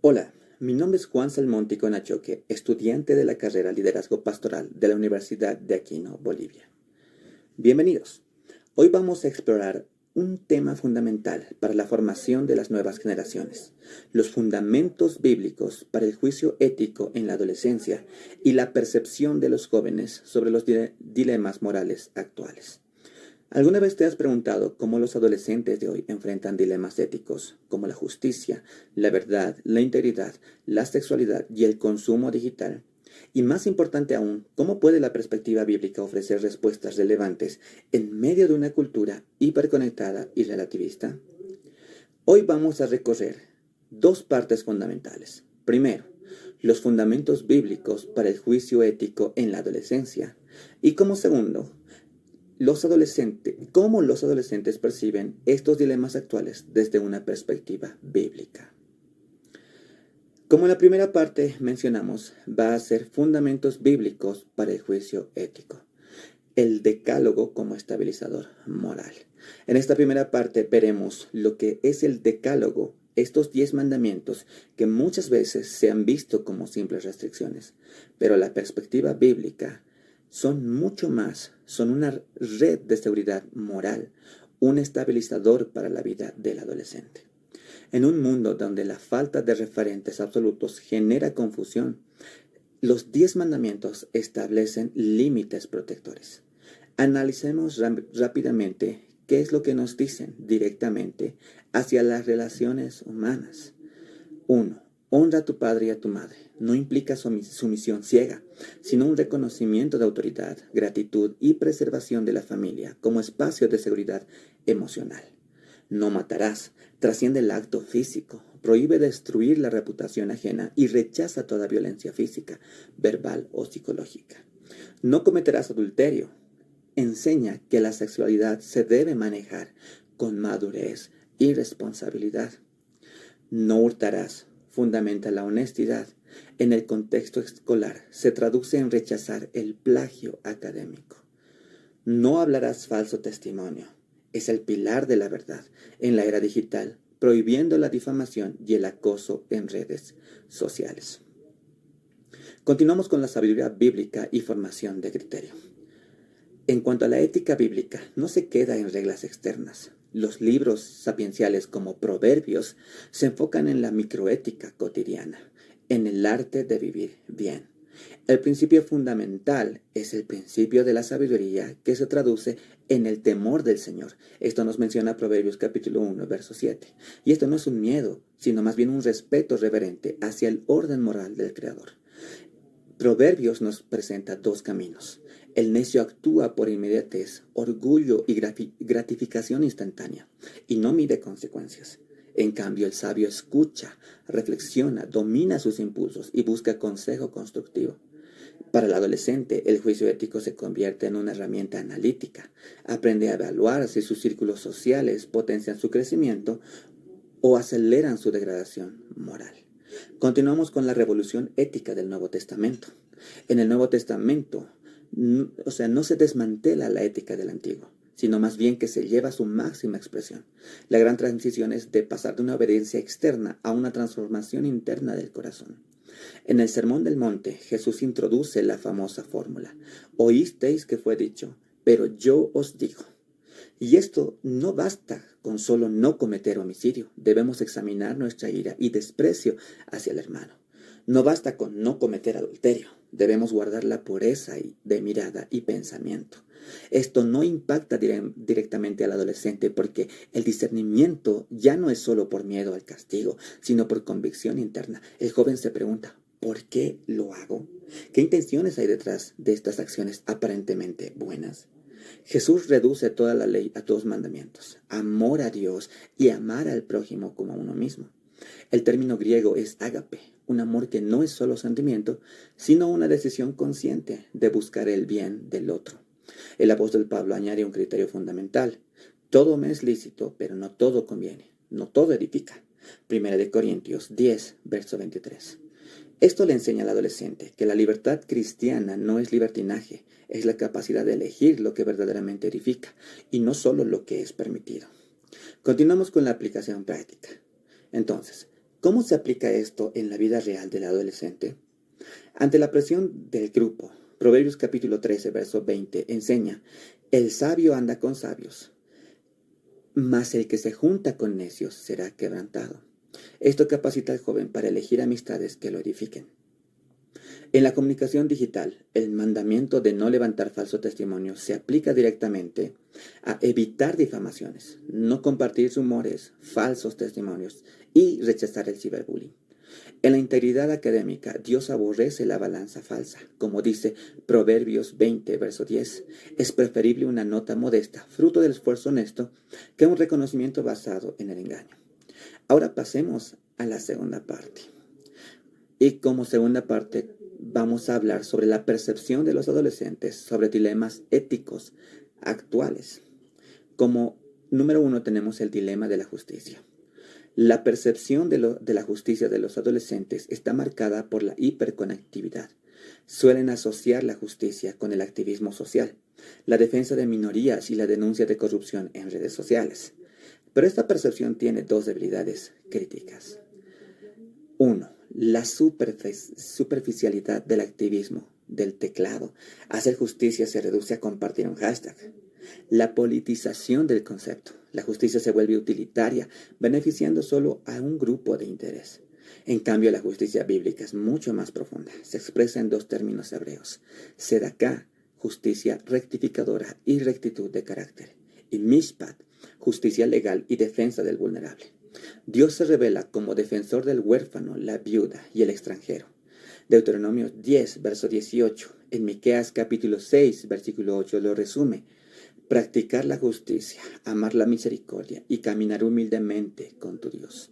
Hola, mi nombre es Juan Salmonti Conachoque, estudiante de la carrera Liderazgo Pastoral de la Universidad de Aquino, Bolivia. Bienvenidos. Hoy vamos a explorar un tema fundamental para la formación de las nuevas generaciones, los fundamentos bíblicos para el juicio ético en la adolescencia y la percepción de los jóvenes sobre los dilemas morales actuales. ¿Alguna vez te has preguntado cómo los adolescentes de hoy enfrentan dilemas éticos como la justicia, la verdad, la integridad, la sexualidad y el consumo digital? Y más importante aún, ¿cómo puede la perspectiva bíblica ofrecer respuestas relevantes en medio de una cultura hiperconectada y relativista? Hoy vamos a recorrer dos partes fundamentales. Primero, los fundamentos bíblicos para el juicio ético en la adolescencia. Y como segundo, cómo los adolescentes perciben estos dilemas actuales desde una perspectiva bíblica. Como en la primera parte mencionamos, va a ser fundamentos bíblicos para el juicio ético. El decálogo como estabilizador moral. En esta primera parte veremos lo que es el decálogo, estos 10 mandamientos que muchas veces se han visto como simples restricciones, pero la perspectiva bíblica son mucho más, son una red de seguridad moral, un estabilizador para la vida del adolescente. En un mundo donde la falta de referentes absolutos genera confusión, los 10 mandamientos establecen límites protectores. Analicemos rápidamente qué es lo que nos dicen directamente hacia las relaciones humanas. 1. Honra a tu padre y a tu madre. No implica sumisión ciega, sino un reconocimiento de autoridad, gratitud y preservación de la familia como espacio de seguridad emocional. No matarás. Trasciende el acto físico. Prohíbe destruir la reputación ajena y rechaza toda violencia física, verbal o psicológica. No cometerás adulterio. Enseña que la sexualidad se debe manejar con madurez y responsabilidad. No hurtarás. Fundamenta la honestidad. En el contexto escolar se traduce en rechazar el plagio académico. No hablarás falso testimonio. Es el pilar de la verdad en la era digital, prohibiendo la difamación y el acoso en redes sociales. Continuamos con la sabiduría bíblica y formación de criterio. En cuanto a la ética bíblica, no se queda en reglas externas. Los libros sapienciales como Proverbios se enfocan en la microética cotidiana, en el arte de vivir bien. El principio fundamental es el principio de la sabiduría que se traduce en el temor del Señor. Esto nos menciona Proverbios capítulo 1, verso 7. Y esto no es un miedo, sino más bien un respeto reverente hacia el orden moral del Creador. Proverbios nos presenta dos caminos. El necio actúa por inmediatez, orgullo y gratificación instantánea, y no mide consecuencias. En cambio, el sabio escucha, reflexiona, domina sus impulsos y busca consejo constructivo. Para el adolescente, el juicio ético se convierte en una herramienta analítica. Aprende a evaluar si sus círculos sociales potencian su crecimiento o aceleran su degradación moral. Continuamos con la revolución ética del Nuevo Testamento. En el Nuevo Testamento, no se desmantela la ética del Antiguo, sino más bien que se lleva a su máxima expresión. La gran transición es de pasar de una obediencia externa a una transformación interna del corazón. En el Sermón del Monte, Jesús introduce la famosa fórmula: oísteis que fue dicho, pero yo os digo. Y esto no basta con solo no cometer homicidio. Debemos examinar nuestra ira y desprecio hacia el hermano. No basta con no cometer adulterio. Debemos guardar la pureza de mirada y pensamiento. Esto no impacta directamente al adolescente porque el discernimiento ya no es solo por miedo al castigo, sino por convicción interna. El joven se pregunta: ¿por qué lo hago? ¿Qué intenciones hay detrás de estas acciones aparentemente buenas? Jesús reduce toda la ley a dos mandamientos: amor a Dios y amar al prójimo como a uno mismo. El término griego es ágape, un amor que no es solo sentimiento, sino una decisión consciente de buscar el bien del otro. El apóstol Pablo añade un criterio fundamental: todo me es lícito, pero no todo conviene, no todo edifica. 1 Corintios 10, verso 23. Esto le enseña al adolescente que la libertad cristiana no es libertinaje, es la capacidad de elegir lo que verdaderamente edifica y no solo lo que es permitido. Continuamos con la aplicación práctica. Entonces, ¿Cómo se aplica esto en la vida real del adolescente? Ante la presión del grupo, Proverbios capítulo 13, verso 20 enseña: el sabio anda con sabios, mas el que se junta con necios será quebrantado. Esto capacita al joven para elegir amistades que lo edifiquen. En la comunicación digital, el mandamiento de no levantar falso testimonio se aplica directamente a evitar difamaciones, no compartir rumores, falsos testimonios y rechazar el ciberbullying. En la integridad académica, Dios aborrece la balanza falsa. Como dice Proverbios 20, verso 10, es preferible una nota modesta, fruto del esfuerzo honesto, que un reconocimiento basado en el engaño. Ahora pasemos a la segunda parte. Y como segunda parte vamos a hablar sobre la percepción de los adolescentes sobre dilemas éticos actuales. Como número 1 tenemos el dilema de la justicia. La percepción de la justicia de los adolescentes está marcada por la hiperconectividad. Suelen asociar la justicia con el activismo social, la defensa de minorías y la denuncia de corrupción en redes sociales. Pero esta percepción tiene dos debilidades críticas. 1. La superficialidad del activismo, del teclado. Hacer justicia se reduce a compartir un hashtag. La politización del concepto. La justicia se vuelve utilitaria, beneficiando solo a un grupo de interés. En cambio, la justicia bíblica es mucho más profunda. Se expresa en dos términos hebreos: sedaká, justicia rectificadora y rectitud de carácter, y mishpat, justicia legal y defensa del vulnerable. Dios se revela como defensor del huérfano, la viuda y el extranjero. Deuteronomio 10, verso 18. En Miqueas capítulo 6, versículo 8 lo resume: practicar la justicia, amar la misericordia y caminar humildemente con tu Dios.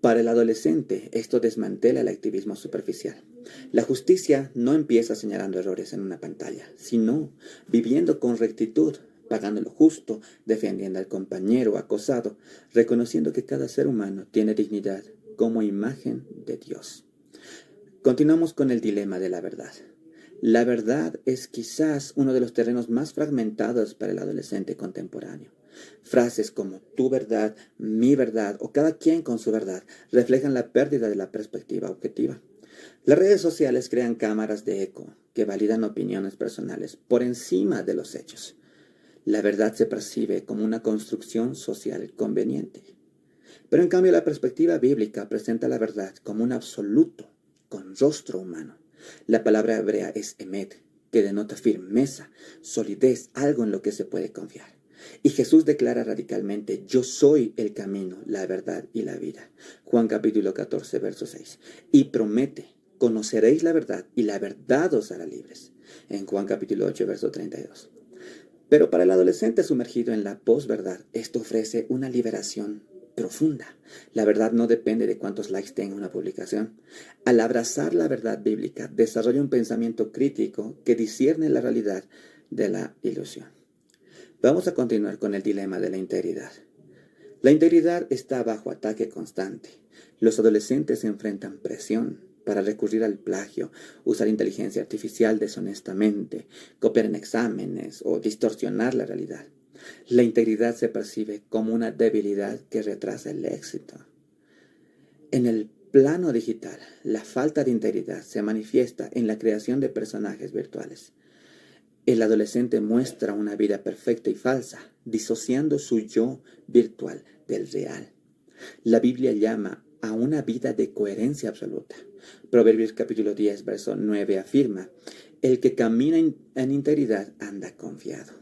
Para el adolescente, esto desmantela el activismo superficial. La justicia no empieza señalando errores en una pantalla, sino viviendo con rectitud, pagando lo justo, defendiendo al compañero acosado, reconociendo que cada ser humano tiene dignidad como imagen de Dios. Continuamos con el dilema de la verdad. La verdad es quizás uno de los terrenos más fragmentados para el adolescente contemporáneo. Frases como tu verdad, mi verdad o cada quien con su verdad reflejan la pérdida de la perspectiva objetiva. Las redes sociales crean cámaras de eco que validan opiniones personales por encima de los hechos. La verdad se percibe como una construcción social conveniente. Pero en cambio la perspectiva bíblica presenta la verdad como un absoluto con rostro humano. La palabra hebrea es emet, que denota firmeza, solidez, algo en lo que se puede confiar. Y Jesús declara radicalmente: yo soy el camino, la verdad y la vida. Juan capítulo 14, verso 6. Y promete: conoceréis la verdad y la verdad os hará libres. En Juan capítulo 8, verso 32. Pero para el adolescente sumergido en la posverdad, esto ofrece una liberación profunda. La verdad no depende de cuántos likes tenga una publicación. Al abrazar la verdad bíblica, desarrolla un pensamiento crítico que discierne la realidad de la ilusión. Vamos a continuar con el dilema de la integridad. La integridad está bajo ataque constante. Los adolescentes enfrentan presión para recurrir al plagio, usar inteligencia artificial deshonestamente, copiar en exámenes o distorsionar la realidad. La integridad se percibe como una debilidad que retrasa el éxito. En el plano digital, la falta de integridad se manifiesta en la creación de personajes virtuales. El adolescente muestra una vida perfecta y falsa, disociando su yo virtual del real. La Biblia llama a una vida de coherencia absoluta. Proverbios capítulo 10, verso 9 afirma: el que camina en integridad anda confiado.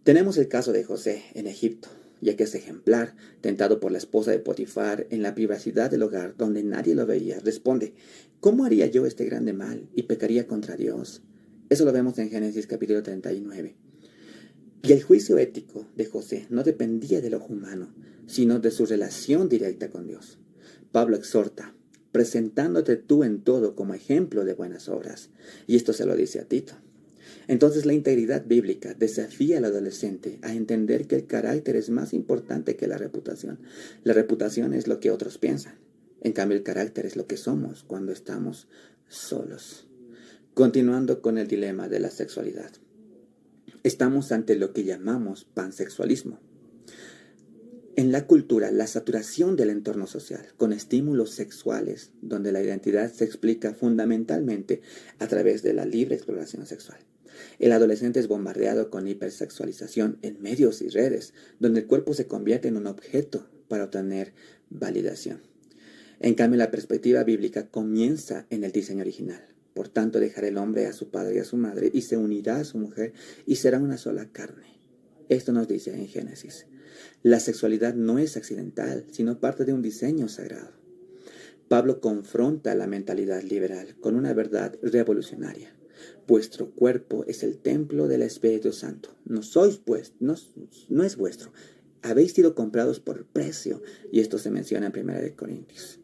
Tenemos el caso de José en Egipto, ya que es ejemplar, tentado por la esposa de Potifar en la privacidad del hogar donde nadie lo veía. Responde: ¿cómo haría yo este grande mal y pecaría contra Dios? Eso lo vemos en Génesis capítulo 39. Y el juicio ético de José no dependía del ojo humano, sino de su relación directa con Dios. Pablo exhorta: presentándote tú en todo como ejemplo de buenas obras. Y esto se lo dice a Tito. Entonces la integridad bíblica desafía al adolescente a entender que el carácter es más importante que la reputación. La reputación es lo que otros piensan. En cambio, el carácter es lo que somos cuando estamos solos. Continuando con el dilema de la sexualidad. Estamos ante lo que llamamos pansexualismo. En la cultura, la saturación del entorno social, con estímulos sexuales, donde la identidad se explica fundamentalmente a través de la libre exploración sexual. El adolescente es bombardeado con hipersexualización en medios y redes, donde el cuerpo se convierte en un objeto para obtener validación. En cambio, la perspectiva bíblica comienza en el diseño original. Por tanto, dejará el hombre a su padre y a su madre, y se unirá a su mujer, y será una sola carne. Esto nos dice en Génesis. La sexualidad no es accidental, sino parte de un diseño sagrado. Pablo confronta la mentalidad liberal con una verdad revolucionaria. Vuestro cuerpo es el templo del Espíritu Santo. No es vuestro. Habéis sido comprados por precio, y esto se menciona en 1 Corintios.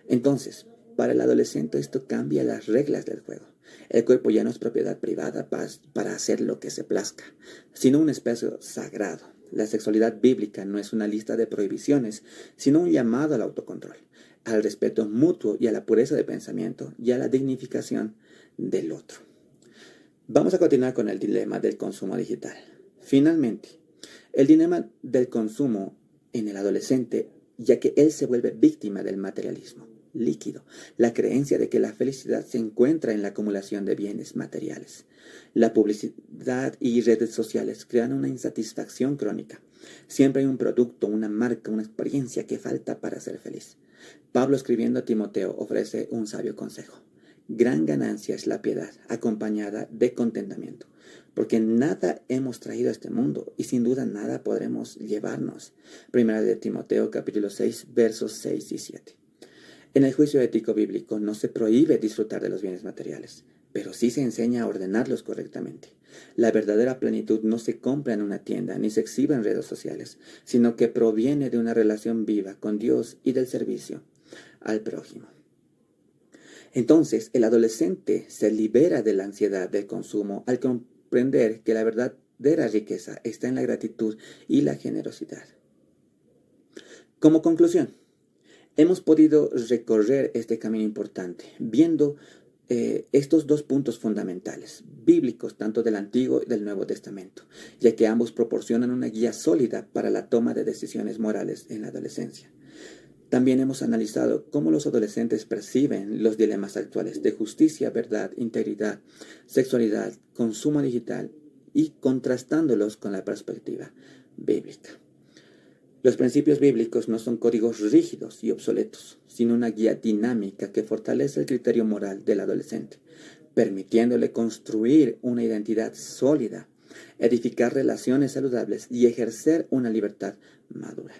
Entonces, para el adolescente esto cambia las reglas del juego. El cuerpo ya no es propiedad privada para hacer lo que se plazca, sino un espacio sagrado. La sexualidad bíblica no es una lista de prohibiciones, sino un llamado al autocontrol, al respeto mutuo y a la pureza de pensamiento y a la dignificación del otro. Vamos a continuar con el dilema del consumo digital. Finalmente, el dilema del consumo en el adolescente, ya que él se vuelve víctima del materialismo líquido, la creencia de que la felicidad se encuentra en la acumulación de bienes materiales. La publicidad y redes sociales crean una insatisfacción crónica. Siempre hay un producto, una marca, una experiencia que falta para ser feliz. Pablo, escribiendo a Timoteo, ofrece un sabio consejo. Gran ganancia es la piedad, acompañada de contentamiento, porque nada hemos traído a este mundo y sin duda nada podremos llevarnos. Primera de Timoteo capítulo 6, versos 6 y 7. En el juicio ético bíblico no se prohíbe disfrutar de los bienes materiales, pero sí se enseña a ordenarlos correctamente. La verdadera plenitud no se compra en una tienda ni se exhibe en redes sociales, sino que proviene de una relación viva con Dios y del servicio al prójimo. Entonces, el adolescente se libera de la ansiedad del consumo al comprender que la verdadera riqueza está en la gratitud y la generosidad. Como conclusión, hemos podido recorrer este camino importante, viendo estos dos puntos fundamentales, bíblicos tanto del Antiguo y del Nuevo Testamento, ya que ambos proporcionan una guía sólida para la toma de decisiones morales en la adolescencia. También hemos analizado cómo los adolescentes perciben los dilemas actuales de justicia, verdad, integridad, sexualidad, consumo digital y contrastándolos con la perspectiva bíblica. Los principios bíblicos no son códigos rígidos y obsoletos, sino una guía dinámica que fortalece el criterio moral del adolescente, permitiéndole construir una identidad sólida, edificar relaciones saludables y ejercer una libertad madura.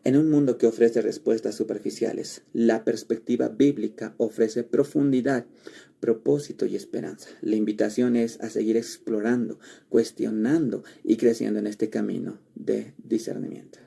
En un mundo que ofrece respuestas superficiales, la perspectiva bíblica ofrece profundidad, propósito y esperanza. La invitación es a seguir explorando, cuestionando y creciendo en este camino de discernimiento.